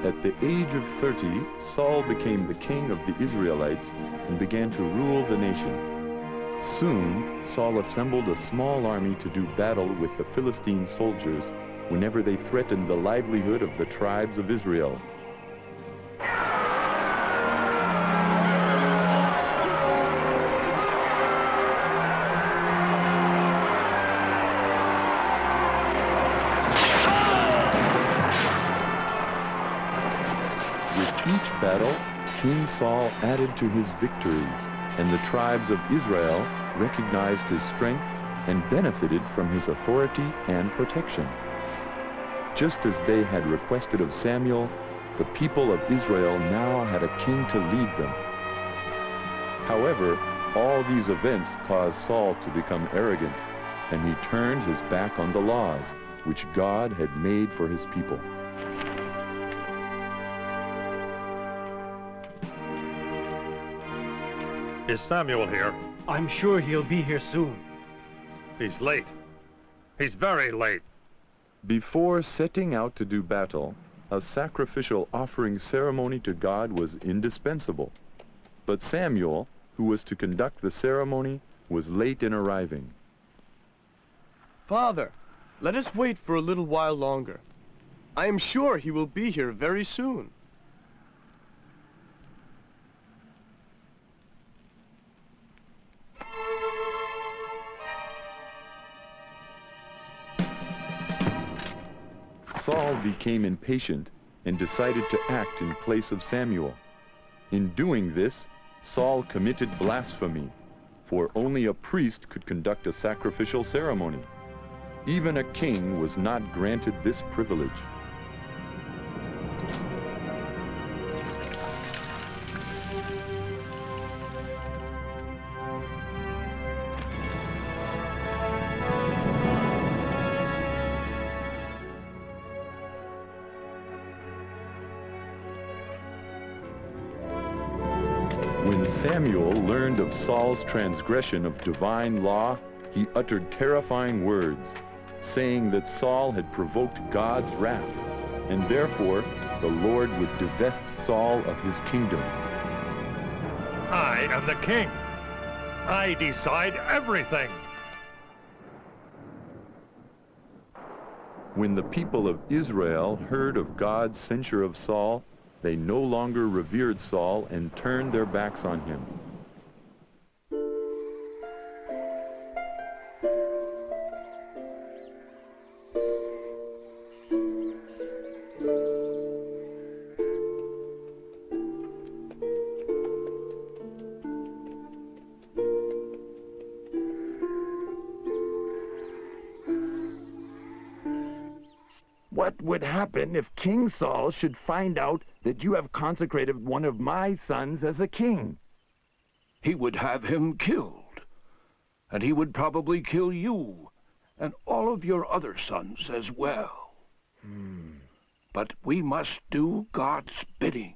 At the age of 30, Saul became the king of the Israelites and began to rule the nation. Soon, Saul assembled a small army to do battle with the Philistine soldiers whenever they threatened the livelihood of the tribes of Israel. With each battle, King Saul added to his victories, and the tribes of Israel recognized his strength and benefited from his authority and protection. Just as they had requested of Samuel, the people of Israel now had a king to lead them. However, all these events caused Saul to become arrogant, and he turned his back on the laws which God had made for his people. Is Samuel here? I'm sure he'll be here soon. He's late. He's very late. Before setting out to do battle, a sacrificial offering ceremony to God was indispensable. But Samuel, who was to conduct the ceremony, was late in arriving. Father, let us wait for a little while longer. I am sure he will be here very soon. Saul became impatient and decided to act in place of Samuel. In doing this, Saul committed blasphemy, for only a priest could conduct a sacrificial ceremony. Even a king was not granted this privilege. When Samuel learned of Saul's transgression of divine law, he uttered terrifying words, saying that Saul had provoked God's wrath, and therefore the Lord would divest Saul of his kingdom. I am the king. I decide everything. When the people of Israel heard of God's censure of Saul, they no longer revered Saul and turned their backs on him. What would happen if King Saul should find out that you have consecrated one of my sons as a king? He would have him killed, and he would probably kill you and all of your other sons as well. But we must do God's bidding.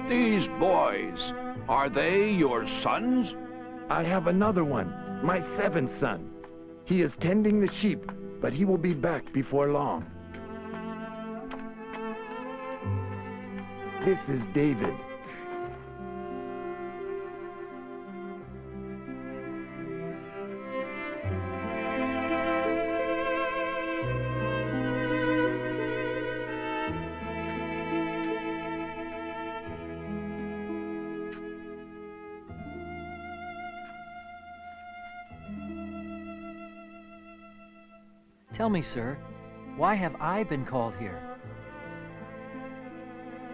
These boys, are they your sons? I have another one, my seventh son. He is tending the sheep, but he will be back before long. This is David. Tell me, sir, why have I been called here?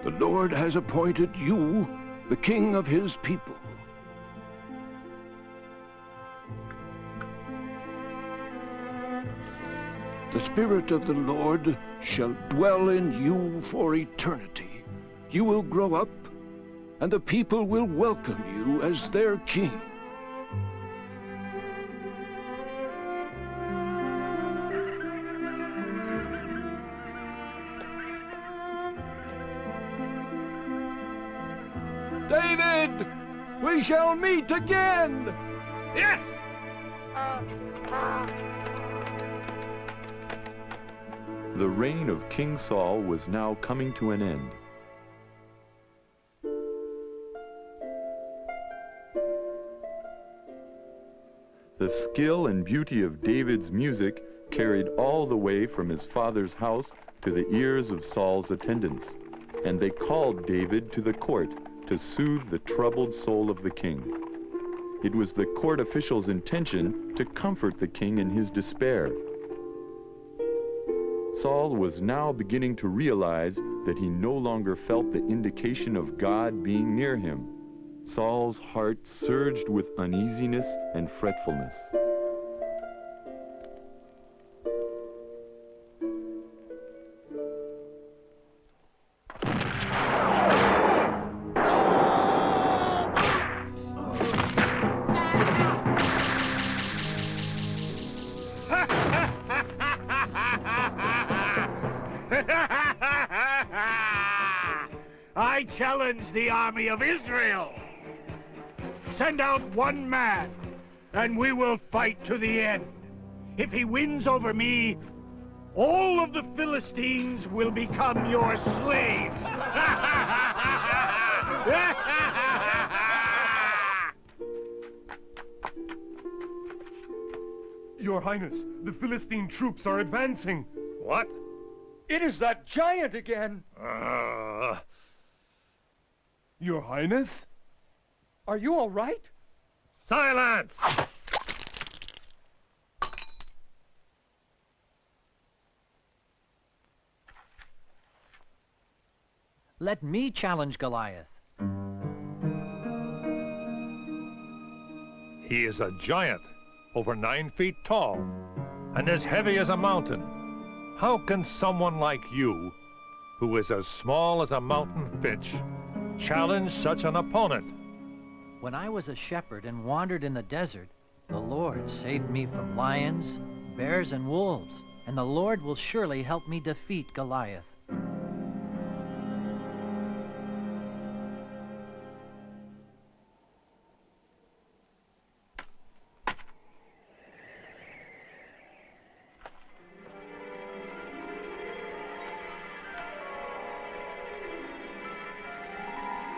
The Lord has appointed you the king of his people. The Spirit of the Lord shall dwell in you for eternity. You will grow up, and the people will welcome you as their king. David! We shall meet again! Yes! The reign of King Saul was now coming to an end. The skill and beauty of David's music carried all the way from his father's house to the ears of Saul's attendants, and they called David to the court to soothe the troubled soul of the king. It was the court officials' intention to comfort the king in his despair. Saul was now beginning to realize that he no longer felt the indication of God being near him. Saul's heart surged with uneasiness and fretfulness. I challenge the army of Israel. Send out one man, and we will fight to the end. If he wins over me, all of the Philistines will become your slaves. Your Highness, the Philistine troops are advancing. What? It is that giant again! Your Highness? Are you all right? Silence! Let me challenge Goliath. He is a giant, over 9 feet tall, and as heavy as a mountain. How can someone like you, who is as small as a mountain finch, challenge such an opponent? When I was a shepherd and wandered in the desert, the Lord saved me from lions, bears, and wolves, and the Lord will surely help me defeat Goliath.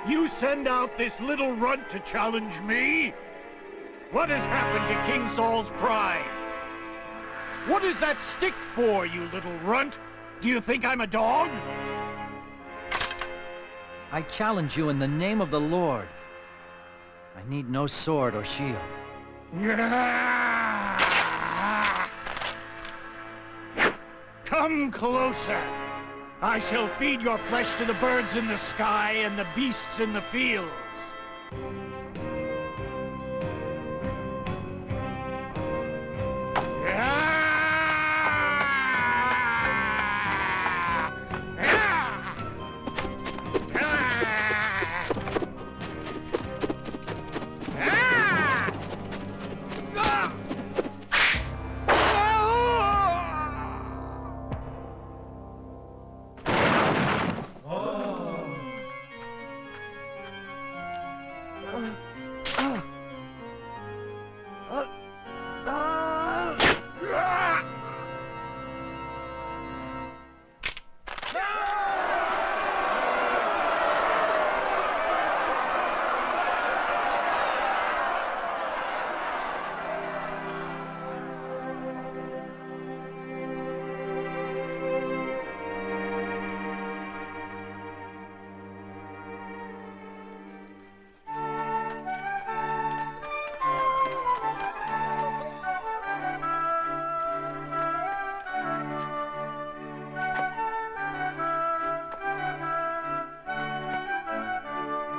You send out this little runt to challenge me? What has happened to King Saul's pride? What is that stick for, you little runt? Do you think I'm a dog? I challenge you in the name of the Lord. I need no sword or shield. Come closer. I shall feed your flesh to the birds in the sky and the beasts in the fields.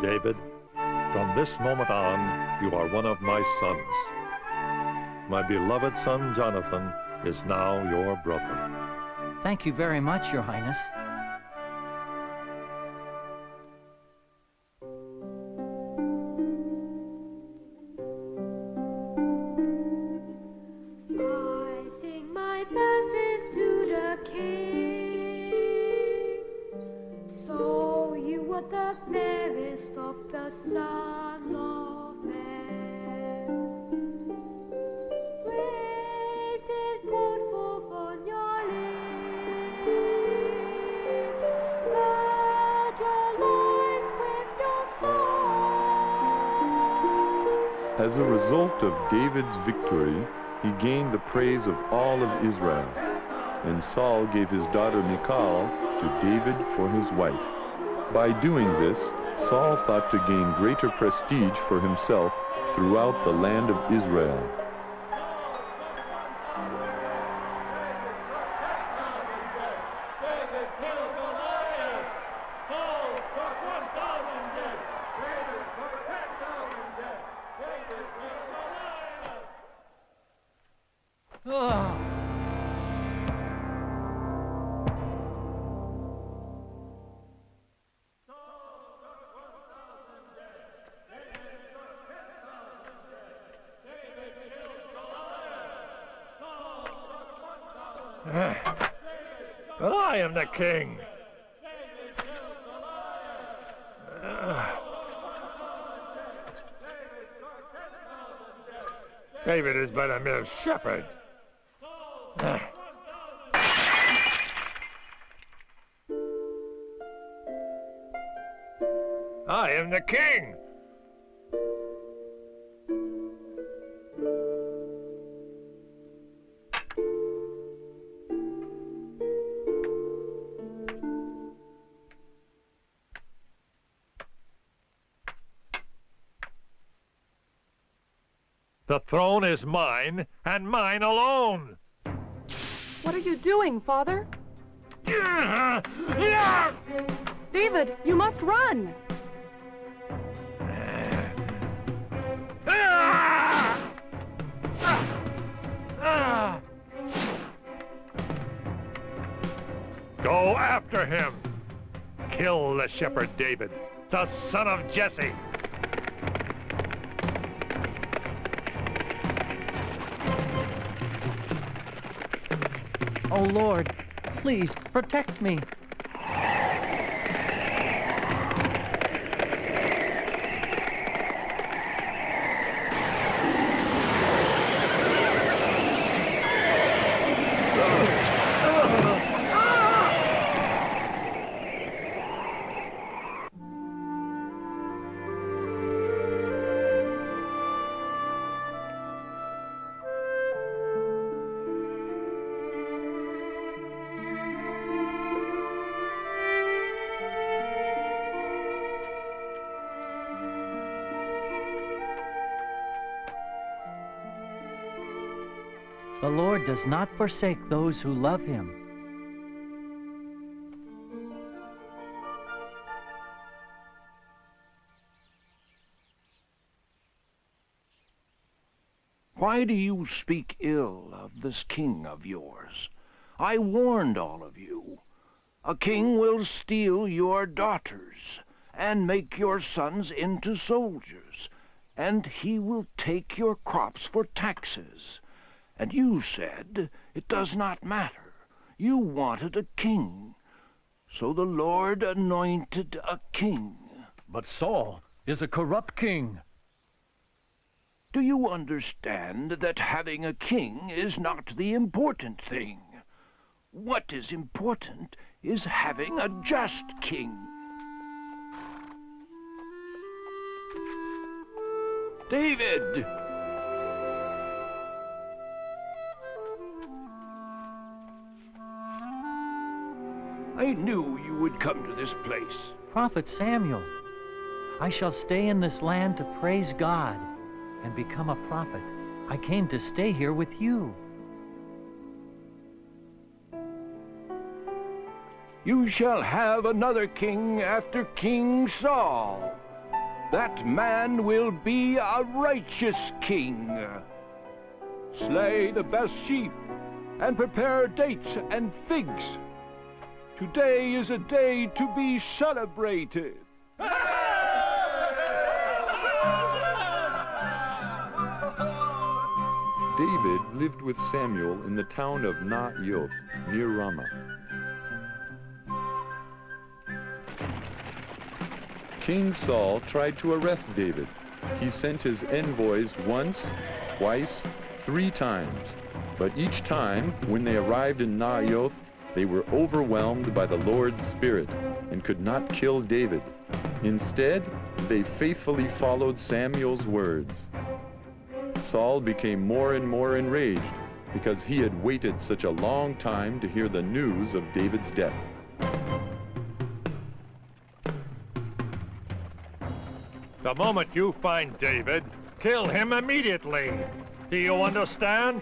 David, from this moment on, you are one of my sons. My beloved son Jonathan is now your brother. Thank you very much, Your Highness. I sing my verses to the king. So you are the fairest of the As a result of David's victory, he gained the praise of all of Israel, and Saul gave his daughter Michal to David for his wife. By doing this, Saul thought to gain greater prestige for himself throughout the land of Israel. But I am the king. David is but a mere shepherd. I am the king. The throne is mine, and mine alone. What are you doing, Father? David, you must run. Go after him. Kill the shepherd David, the son of Jesse. Oh, Lord, please protect me. The Lord does not forsake those who love him. Why do you speak ill of this king of yours? I warned all of you. A king will steal your daughters and make your sons into soldiers, and he will take your crops for taxes. And you said, it does not matter. You wanted a king. So the Lord anointed a king. But Saul is a corrupt king. Do you understand that having a king is not the important thing? What is important is having a just king. David! I knew you would come to this place. Prophet Samuel, I shall stay in this land to praise God and become a prophet. I came to stay here with you. You shall have another king after King Saul. That man will be a righteous king. Slay the best sheep and prepare dates and figs. Today is a day to be celebrated. David lived with Samuel in the town of Naioth, near Ramah. King Saul tried to arrest David. He sent his envoys once, twice, 3 times. But each time, when they arrived in Naioth, they were overwhelmed by the Lord's Spirit and could not kill David. Instead, they faithfully followed Samuel's words. Saul became more and more enraged because he had waited such a long time to hear the news of David's death. The moment you find David, kill him immediately. Do you understand?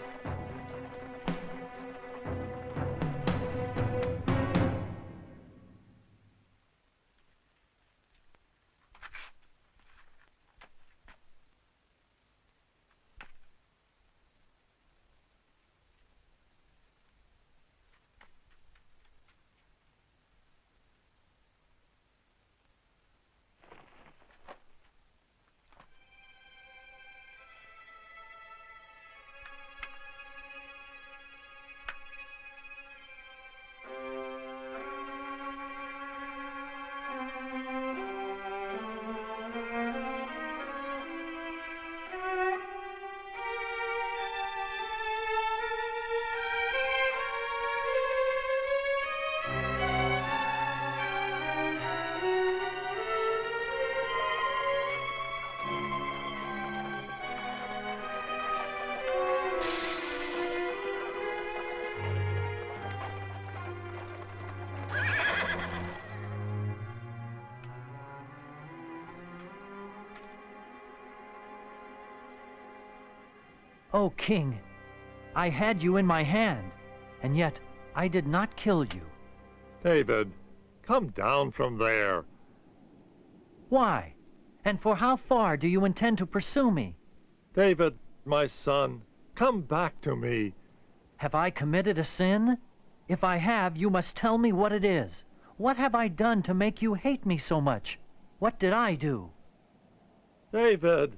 O king, I had you in my hand, and yet I did not kill you. David, come down from there. Why? And for how far do you intend to pursue me? David, my son, come back to me. Have I committed a sin? If I have, you must tell me what it is. What have I done to make you hate me so much? What did I do? David!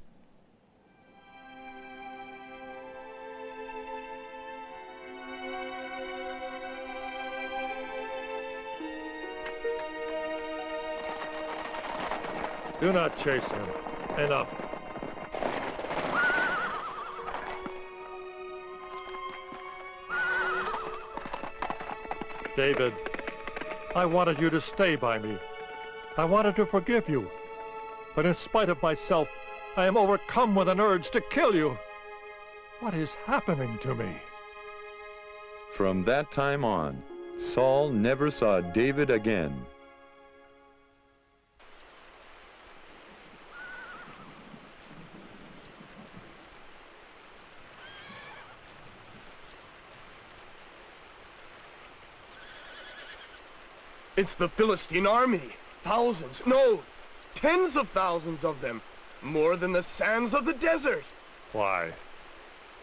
Do not chase him. Enough. David, I wanted you to stay by me. I wanted to forgive you. But in spite of myself, I am overcome with an urge to kill you. What is happening to me? From that time on, Saul never saw David again. It's the Philistine army. Thousands, no, tens of thousands of them. More than the sands of the desert. Why?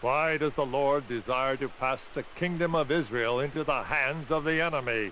Why does the Lord desire to pass the kingdom of Israel into the hands of the enemy?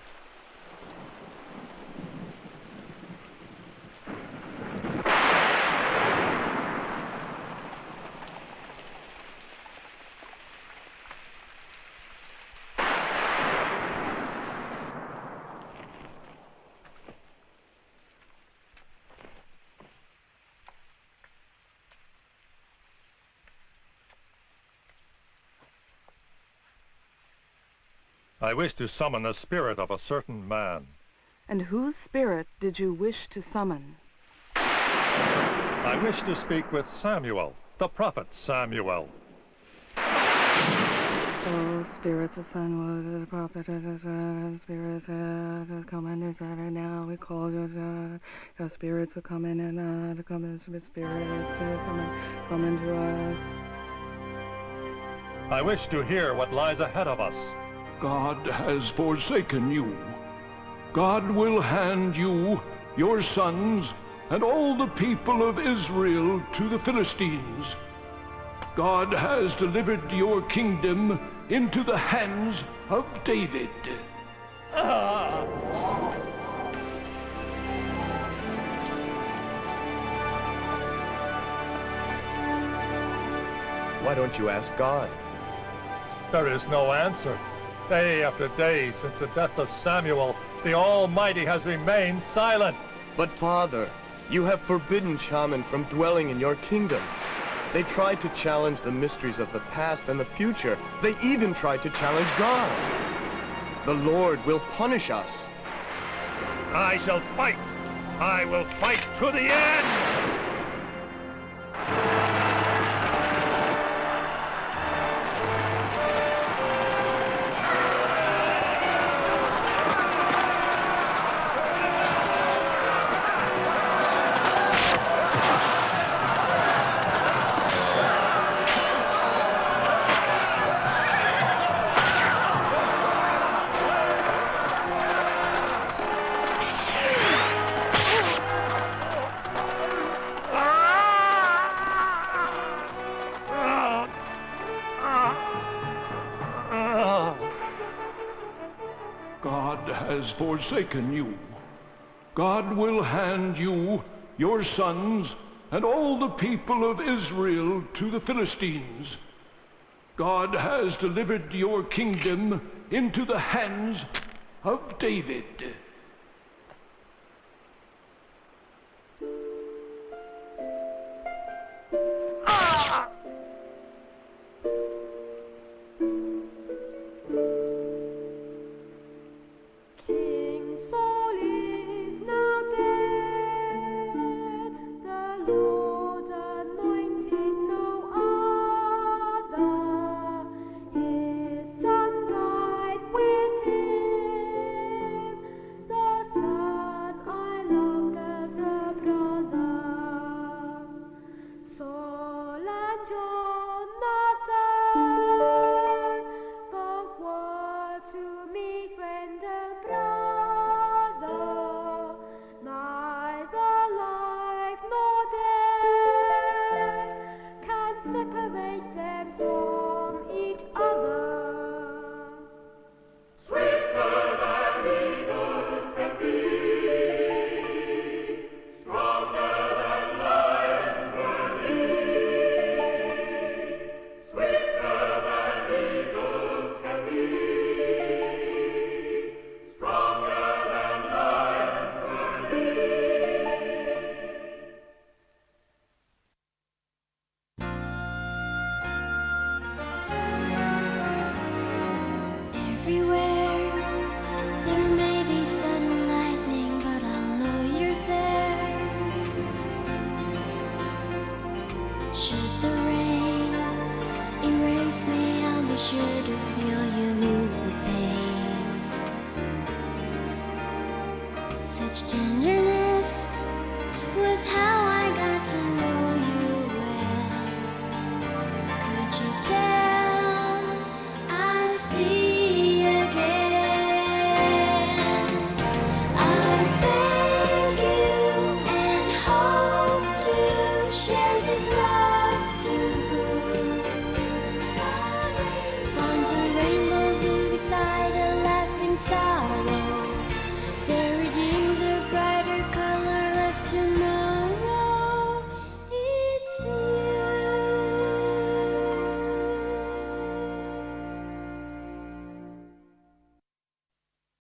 I wish to summon the spirit of a certain man. And whose spirit did you wish to summon? I wish to speak with Samuel, the prophet Samuel. Oh, spirits of Samuel, the prophet, spirits come in now. We call you your spirits are coming and come in, spirits come into us. I wish to hear what lies ahead of us. God has forsaken you. God will hand you, your sons, and all the people of Israel to the Philistines. God has delivered your kingdom into the hands of David. Why don't you ask God? There is no answer. Day after day, since the death of Samuel, the Almighty has remained silent. But Father, you have forbidden shaman from dwelling in your kingdom. They tried to challenge the mysteries of the past and the future. They even tried to challenge God. The Lord will punish us. I shall fight. I will fight to the end. God has forsaken you. God will hand you, your sons, and all the people of Israel to the Philistines. God has delivered your kingdom into the hands of David. King Saul is now dead, the Lord anointed no other. His son died with him, the son I loved as a brother. Saul and Jonathan spoke word to me, friend and brother, neither life nor death can separate them from each other. Swifter than eagles can be, stronger than lions were he. Swifter than eagles can be, stronger than lions were he. Everywhere there may be sudden lightning, but I'll know you're there. Should the rain erase me, I'll be sure to feel you move the pain. Such tenderness was how I got to know you well. Could you tell I see again? I thank you and hope to share this life.